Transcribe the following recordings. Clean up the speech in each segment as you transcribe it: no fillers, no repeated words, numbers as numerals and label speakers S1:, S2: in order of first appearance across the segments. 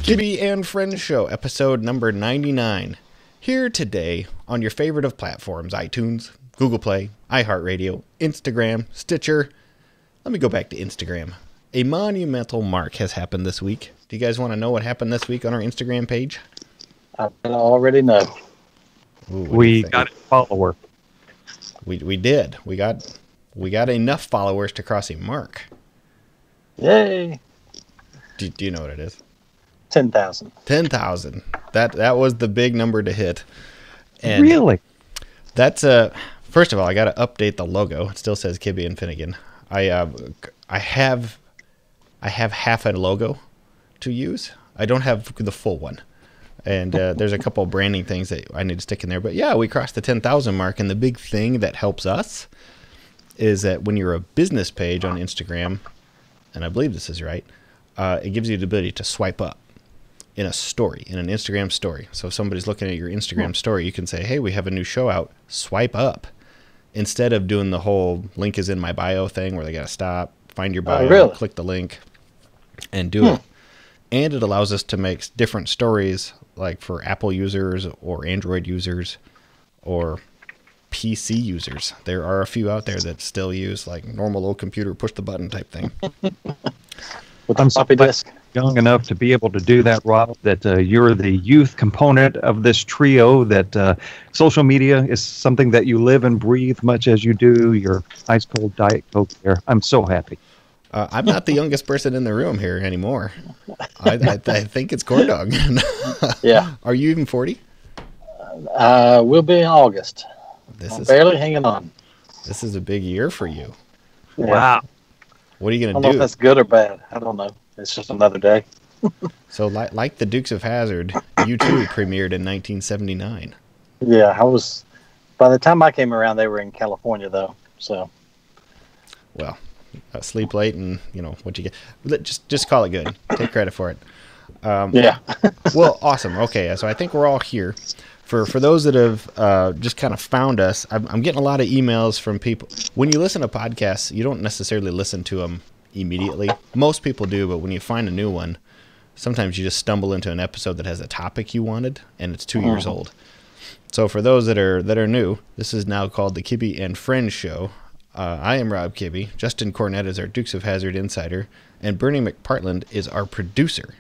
S1: Kibbe and Friends Show, episode number 99. Here today on your favorite of platforms, iTunes, Google Play, iHeartRadio, Instagram, Stitcher. Let me go back to Instagram. A monumental mark has happened this week. Do you guys want to know what happened this week on our Instagram page?
S2: I already know.
S1: Ooh,
S3: we got a follower.
S1: We did. We got enough followers to cross a mark.
S2: Yay!
S1: Do you know what it is?
S2: 10,000.
S1: 10,000. That was the big number to hit. And
S3: really?
S1: That's first of all, I got to update the logo. It still says Kibbe and Finnegan. I have half a logo to use. I don't have the full one. And there's a couple of branding things that I need to stick in there. But yeah, we crossed the 10,000 mark. And the big thing that helps us is that when you're a business page on Instagram, and I believe this is right, it gives you the ability to swipe up in a story, in an Instagram story. So if somebody's looking at your Instagram story, you can say, hey, we have a new show out, swipe up. Instead of doing the whole link is in my bio thing where they got to stop, find your bio, click the link, and do it. And it allows us to make different stories, like for Apple users or Android users or PC users. There are a few out there that still use like normal old computer push the button type thing.
S3: I'm so young enough to be able to do that, Rob, that you're the youth component of this trio, that social media is something that you live and breathe much as you do your ice cold Diet Coke there. I'm so happy.
S1: I'm not the youngest person in the room here anymore. I think it's Corn Dog.
S2: Yeah.
S1: Are you even 40?
S2: We'll be in August. I'm barely hanging on.
S1: This is a big year for you.
S2: Yeah.
S3: Wow.
S1: What are you going to do?
S2: I don't know if that's good or bad. I don't know. It's just another day.
S1: So like the Dukes of Hazzard, you too premiered in 1979.
S2: Yeah, by the time I came around, they were in California, though. So.
S1: Well, sleep late and, what you get. Just call it good. Take credit for it.
S2: Yeah.
S1: Well, awesome. Okay, so I think we're all here. For those that have just kind of found us, I'm getting a lot of emails from people. When you listen to podcasts, you don't necessarily listen to them immediately. Most people do, but when you find a new one, sometimes you just stumble into an episode that has a topic you wanted, and it's 2 years old. So for those that are new, this is now called the Kibbe and Friends Show. I am Rob Kibbe. Justin Cornett is our Dukes of Hazzard insider, and Bernie McPartland is our producer.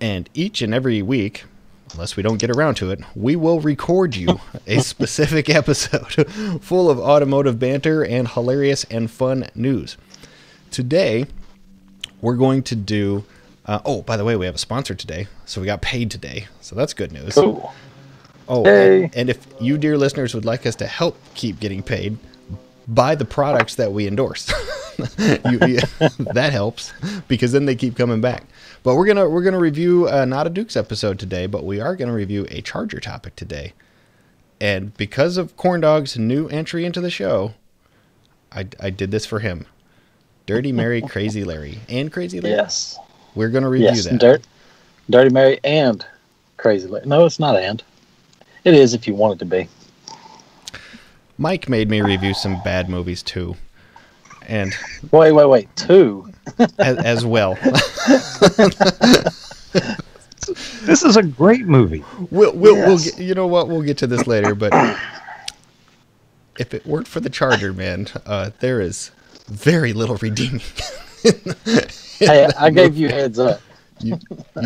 S1: And each and every week, unless we don't get around to it, we will record you a specific episode full of automotive banter and hilarious and fun news. Today, we're going to do... by the way, we have a sponsor today, so we got paid today. So that's good news.
S2: Cool.
S1: Oh,
S2: hey.
S1: And if you, dear listeners, would like us to help keep getting paid, buy the products that we endorse. That helps, because then they keep coming back. But we're gonna review not a Dukes episode today, but we are gonna review a Charger topic today. And because of Corn Dog's new entry into the show, I did this for him. Dirty Mary, Crazy Larry, and Crazy Larry.
S2: Yes.
S1: We're gonna review that.
S2: Dirty Mary and Crazy Larry. No, it's not and. It is if you want it to be.
S1: Mike made me review some bad movies too. And
S2: wait, 2
S1: as well.
S3: This is a great movie.
S1: We'll get, you know what? We'll get to this later. But if it weren't for the Charger, man, there is very little redeeming.
S2: Hey, I gave you heads up.
S1: You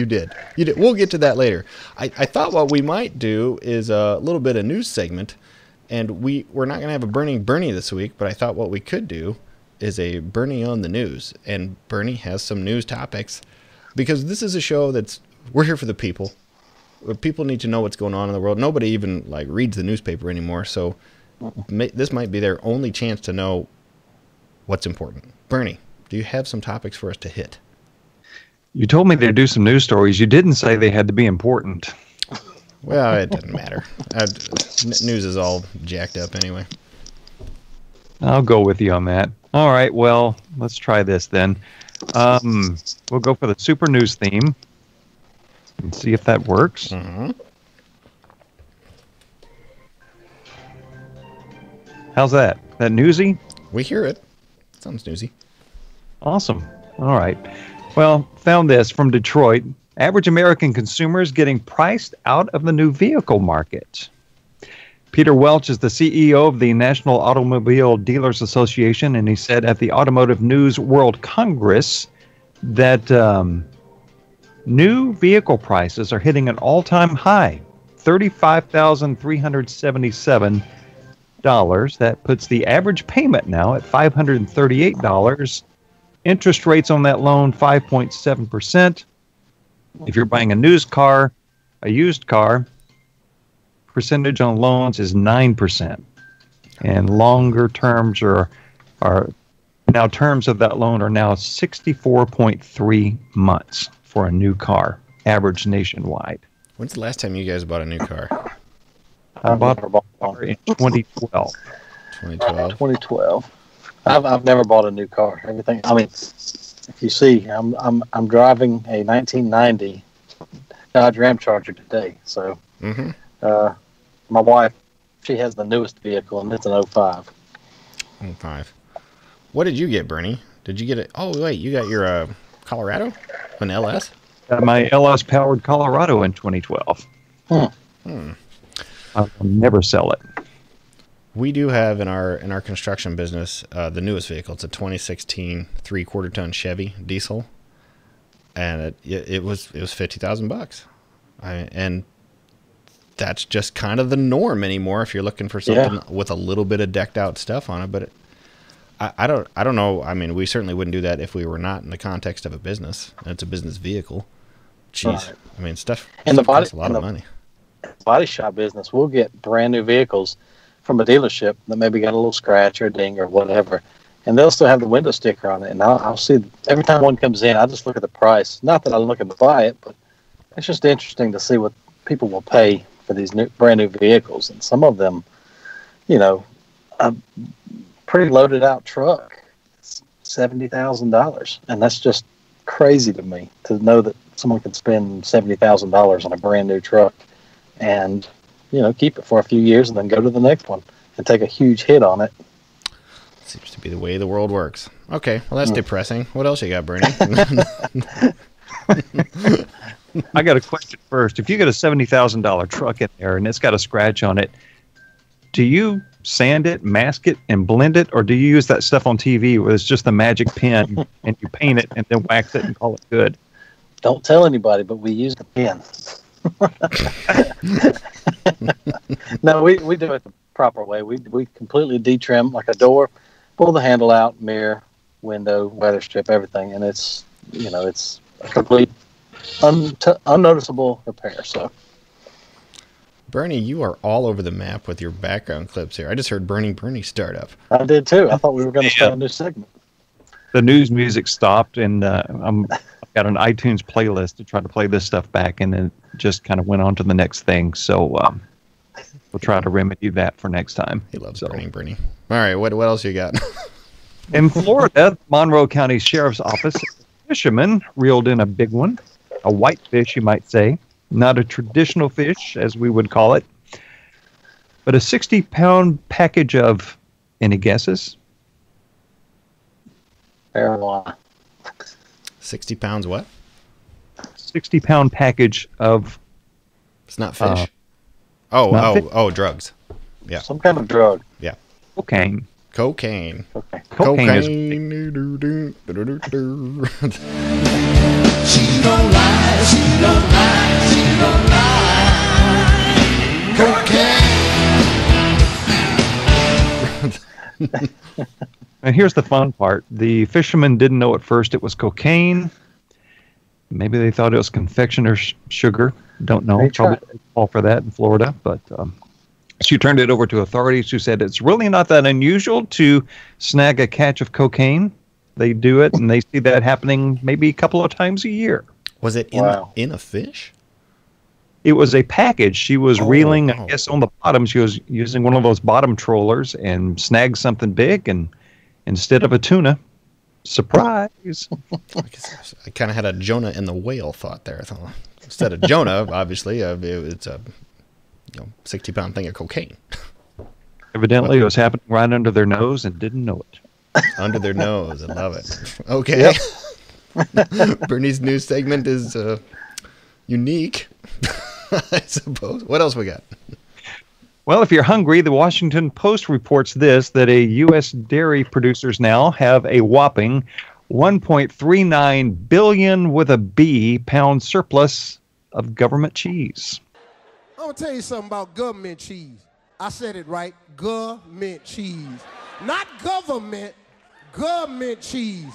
S1: did. We'll get to that later. I thought what we might do is a little bit of news segment, and we're not going to have a Burning Bernie this week. But I thought what we could do is a Bernie on the news, and Bernie has some news topics, because this is a show we're here for the people. People need to know what's going on in the world. Nobody even reads the newspaper anymore, so this might be their only chance to know what's important. Bernie, do you have some topics for us to hit?
S3: You told me to do some news stories. You didn't say they had to be important.
S1: Well, it doesn't matter. News is all jacked up anyway.
S3: I'll go with you on that. All right, well, let's try this then. We'll go for the super news theme and see if that works.
S1: Mm-hmm.
S3: How's that? That newsy?
S1: We hear it. Sounds newsy.
S3: Awesome. All right. Well, found this from Detroit. Average American consumers getting priced out of the new vehicle market. Peter Welch is the CEO of the National Automobile Dealers Association, and he said at the Automotive News World Congress that new vehicle prices are hitting an all-time high, $35,377. That puts the average payment now at $538. Interest rates on that loan, 5.7%. If you're buying a used car, percentage on loans is 9%. And longer terms are now terms of that loan are now 64.3 months for a new car, average nationwide.
S1: When's the last time you guys bought a new car?
S3: I bought a car in 2012.
S2: 2012. I've never bought a new car. Everything. I mean, if you see, I'm driving a 1990 Dodge Ram Charger today. So, my wife, she has the newest vehicle, and it's an 05.
S1: 05. What did you get, Bernie? Did you get it? Oh, wait, you got your Colorado? An LS?
S3: My LS powered Colorado in 2012. I'll never sell it.
S1: We do have in our construction business the newest vehicle. It's a 2016 3/4 ton Chevy diesel, and it was $50,000. And that's just kind of the norm anymore if you're looking for something with a little bit of decked out stuff on it. But I don't know. I mean, we certainly wouldn't do that if we were not in the context of a business. And it's a business vehicle. Jeez, right. I mean, stuff costs a lot of money.
S2: Body shop business, we'll get brand new vehicles from a dealership that maybe got a little scratch or a ding or whatever, and they'll still have the window sticker on it. And I'll see every time one comes in, I just look at the price. Not that I'm looking to buy it, but it's just interesting to see what people will pay for these brand new vehicles. And some of them, a pretty loaded out truck, $70,000, and that's just crazy to me to know that someone can spend $70,000 on a brand new truck and keep it for a few years and then go to the next one and take a huge hit on it.
S1: Seems to be the way the world works. Okay, well, that's depressing. What else you got, Bernie?
S3: I got a question first. If you get a $70,000 truck in there and it's got a scratch on it, do you sand it, mask it, and blend it, or do you use that stuff on TV where it's just the magic pen and you paint it and then wax it and call it good?
S2: Don't tell anybody, but we use the pen. No, we do it the proper way. We completely detrim like a door, pull the handle out, mirror, window, weather strip, everything, and it's a complete unnoticeable repair. So,
S1: Bernie, you are all over the map with your background clips here. I just heard Bernie start up.
S2: I did too. I thought we were going to start a new segment.
S3: The news music stopped, and I've got an iTunes playlist to try to play this stuff back, and then just kind of went on to the next thing. So we'll try to remedy that for next time.
S1: He loves Bernie. All right, what else you got?
S3: In Florida, Monroe County Sheriff's Office, a fisherman reeled in a big one, a whitefish, you might say. Not a traditional fish, as we would call it, but a 60-pound package of, any guesses?
S2: Marijuana.
S1: 60 pounds what?
S3: 60-pound package of...
S1: It's not fish. Drugs. Yeah.
S2: Some kind of drug.
S1: Yeah.
S3: Cocaine.
S1: Cocaine.
S3: Cocaine.
S4: She don't lie, she don't lie, she don't lie. Cocaine.
S3: And here's the fun part. The fishermen didn't know at first it was cocaine. Maybe they thought it was confectioner's sugar. Don't know. Probably fall for that in Florida. But she turned it over to authorities who said it's really not that unusual to snag a catch of cocaine. They do it, and they see that happening maybe a couple of times a year.
S1: Was it in a fish?
S3: It was a package. She was reeling, I guess, on the bottom. She was using one of those bottom trollers and snagged something big, and instead of a tuna, surprise.
S1: I kind of had a Jonah and the whale thought there. I thought, instead of Jonah, obviously, it's a 60-pound thing of cocaine.
S3: Evidently, it was happening right under their nose and didn't know it.
S1: Under their nose. I love it. Okay. Yep. Bernie's news segment is unique, I suppose. What else we got?
S3: Well, if you're hungry, the Washington Post reports this, that a U.S. dairy producers now have a whopping 1.39 billion with a B pound surplus of government cheese.
S5: I'm going to tell you something about government cheese. I said it right, government cheese. Not government, government cheese.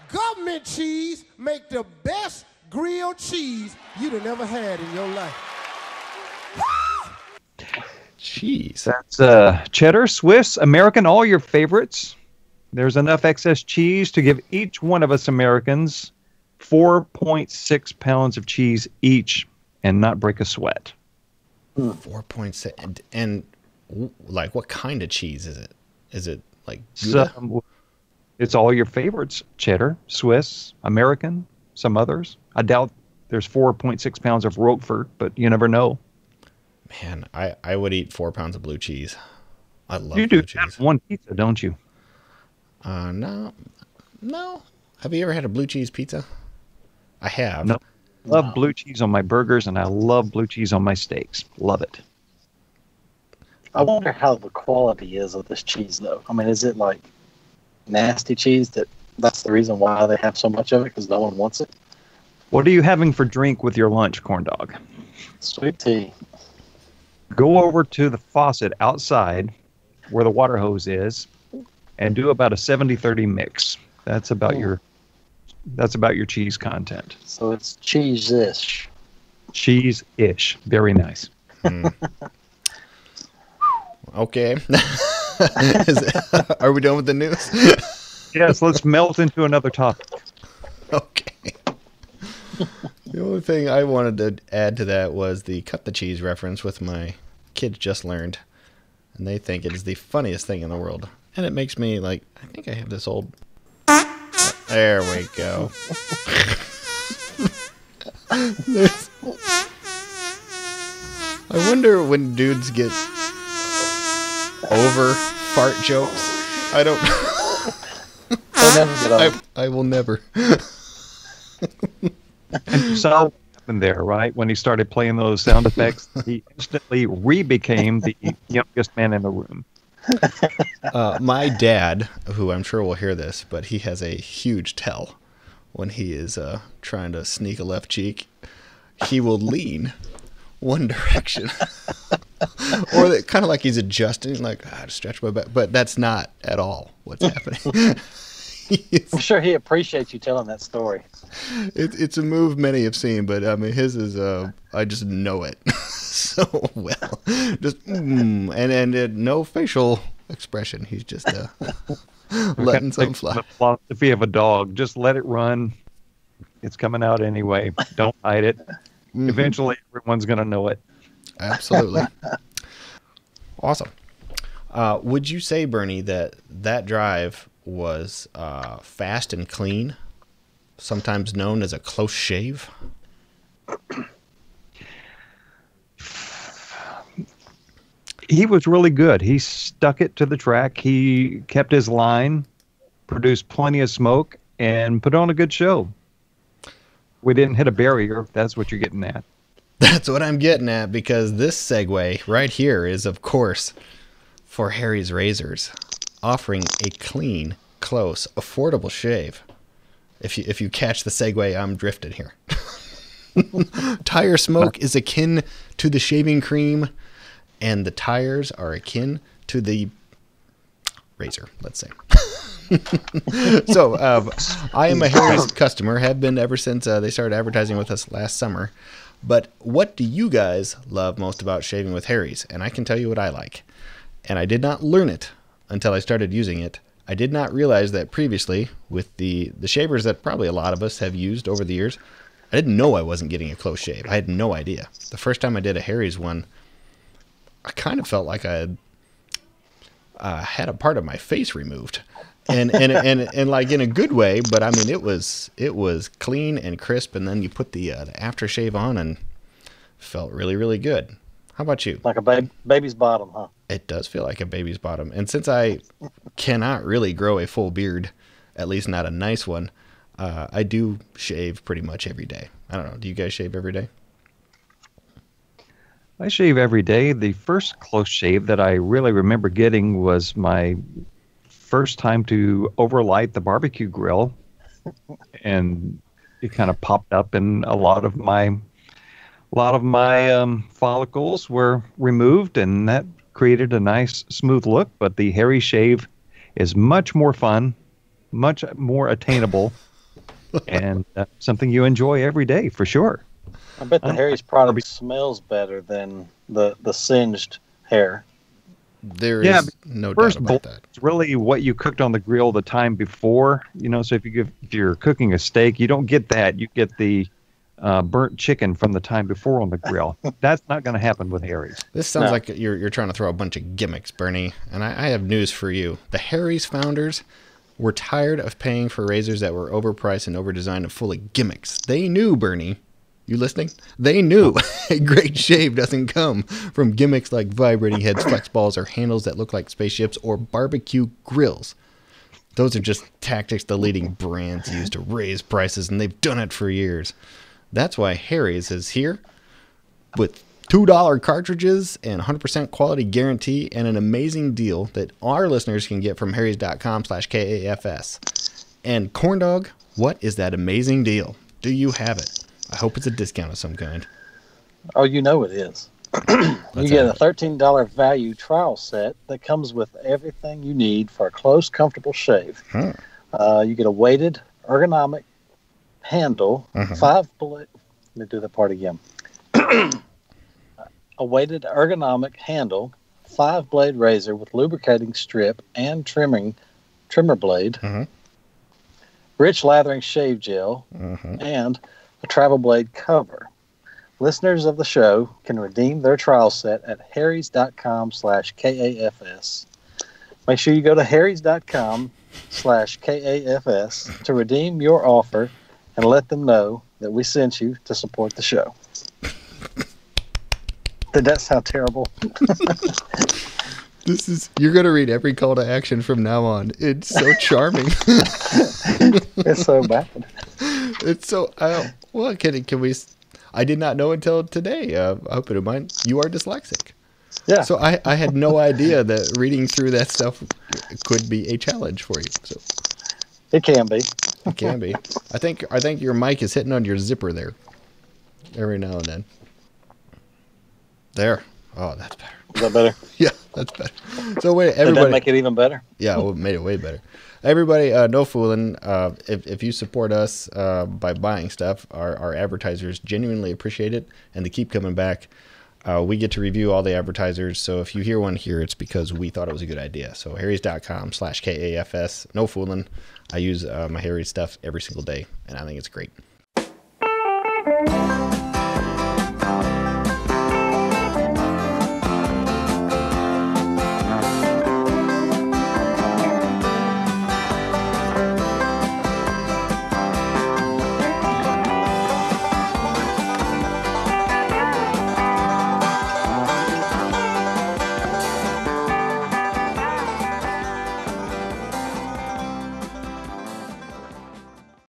S5: Government cheese make the best grilled cheese you'd have never had in your life.
S1: Cheese.
S3: That's cheddar, Swiss, American, all your favorites. There's enough excess cheese to give each one of us Americans 4.6 pounds of cheese each and not break a sweat.
S1: 4.6. And like, what kind of cheese is it? Is it like Gouda?
S3: It's all your favorites. Cheddar, Swiss, American, some others. I doubt there's 4.6 pounds of Roquefort, but you never know.
S1: Man, I would eat 4 pounds of blue cheese. I love
S3: you
S1: blue
S3: do
S1: cheese.
S3: one pizza, don't you?
S1: No. Have you ever had a blue cheese pizza? I have.
S3: No. Love blue cheese on my burgers, and I love blue cheese on my steaks. Love it.
S2: I wonder how the quality is of this cheese, though. I mean, is it like nasty cheese that's the reason why they have so much of it, because no one wants it?
S3: What are you having for drink with your lunch, corn dog?
S2: Sweet tea.
S3: Go over to the faucet outside where the water hose is and do about a 70-30 mix. That's about your cheese content.
S2: So it's cheese-ish.
S3: Cheese-ish. Very nice.
S1: Okay. Are we done with the news?
S3: Yes, let's melt into another topic.
S1: Okay. The only thing I wanted to add to that was the cut the cheese reference with my kids just learned. And they think it is the funniest thing in the world. And it makes me like, I think I have this old... There we go. I wonder when dudes get over fart jokes. I don't... I will never.
S3: And you saw what happened there, right? When he started playing those sound effects, he instantly re-became the youngest man in the room.
S1: My dad, who I'm sure will hear this, but he has a huge tell when he is trying to sneak a left cheek. He will lean one direction. Or kind of like he's adjusting, like, to stretch my back. But that's not at all what's happening.
S2: I'm sure he appreciates you telling that story.
S1: It's a move many have seen, but I mean, his is, I just know it so well. Just, and no facial expression. He's just letting something fly.
S3: The philosophy of a dog. Just let it run. It's coming out anyway. Don't hide it. Mm-hmm. Eventually, everyone's going to know it.
S1: Absolutely. Awesome. Would you say, Bernie, that drive was fast and clean, sometimes known as a close shave?
S3: He was really good. He stuck it to the track. He kept his line, produced plenty of smoke, and put on a good show. We didn't hit a barrier, if that's what you're getting at.
S1: That's what I'm getting at, because this segue right here is, of course, for Harry's Razors, offering a clean, close, affordable shave. If you catch the segue, I'm drifting here. Tire smoke is akin to the shaving cream, and the tires are akin to the razor, let's say. So I am a Harry's customer, have been ever since they started advertising with us last summer. But what do you guys love most about shaving with Harry's? And I can tell you what I like. And I did not learn it until I started using it. I did not realize that previously, with the shavers that probably a lot of us have used over the years, I didn't know I wasn't getting a close shave. I had no idea. The first time I did a Harry's one, I kind of felt like I had a part of my face removed. And like in a good way, but I mean it was clean and crisp, and then you put the aftershave on and felt really, really good. How about you?
S2: Like a baby's bottom, huh?
S1: It does feel like a baby's bottom. And since I cannot really grow a full beard, at least not a nice one, I do shave pretty much every day. I don't know. Do you guys shave every day?
S3: I shave every day. The first close shave that I really remember getting was my first time to overlight the barbecue grill, and it kind of popped up, and a lot of my follicles were removed, and that created a nice smooth look. But the hairy shave is much more fun, much more attainable, and something you enjoy every day for sure.
S2: I bet the Harry's product smells better than the singed hair.
S1: There is no doubt about that.
S3: It's really what you cooked on the grill the time before. So if you're cooking a steak, you don't get that. You get the burnt chicken from the time before on the grill. That's not going to happen with Harry's.
S1: This sounds like you're trying to throw a bunch of gimmicks, Bernie. And I have news for you. The Harry's founders were tired of paying for razors that were overpriced and overdesigned and full of gimmicks. They knew, Bernie. You listening? They knew a great shave doesn't come from gimmicks like vibrating heads, flex balls, or handles that look like spaceships, or barbecue grills. Those are just tactics the leading brands use to raise prices, and they've done it for years. That's why Harry's is here with $2 cartridges and 100% quality guarantee and an amazing deal that our listeners can get from harrys.com/KAFS. And Corndog, what is that amazing deal? Do you have it? I hope it's a discount of some kind.
S2: Oh, you know it is. You get a $13 value trial set that comes with everything you need for a close, comfortable shave. You get a weighted, ergonomic handle, 5-blade. Let me do that part again. A weighted, ergonomic handle, 5-blade razor with lubricating strip and trimmer blade, rich lathering shave gel, and a travel blade cover. Listeners of the show can redeem their trial set at harrys.com/KAFS. Make sure you go to harrys.com/KAFS to redeem your offer and let them know that we sent you to support the show. Did that sound terrible?
S1: You're going to read every call to action from now on. It's so charming.
S2: It's so bad.
S1: It's so, well, can we, I did not know until today. I hope you don't mind. You are dyslexic.
S2: Yeah.
S1: So I had no idea that reading through that stuff could be a challenge for you. So
S2: it can be.
S1: It can be. I think your mic is hitting on your zipper there every now and then. There. Oh, that's better.
S2: Is that better?
S1: Yeah, that's better. So wait, everybody.
S2: Did that make it even better?
S1: Yeah, well, it made it way better. Everybody, no fooling. If you support us by buying stuff, our advertisers genuinely appreciate it, and they keep coming back. We get to review all the advertisers, so if you hear one here, it's because we thought it was a good idea. So harrys.com/KAFS. No fooling. I use my Harry's stuff every single day, and I think it's great.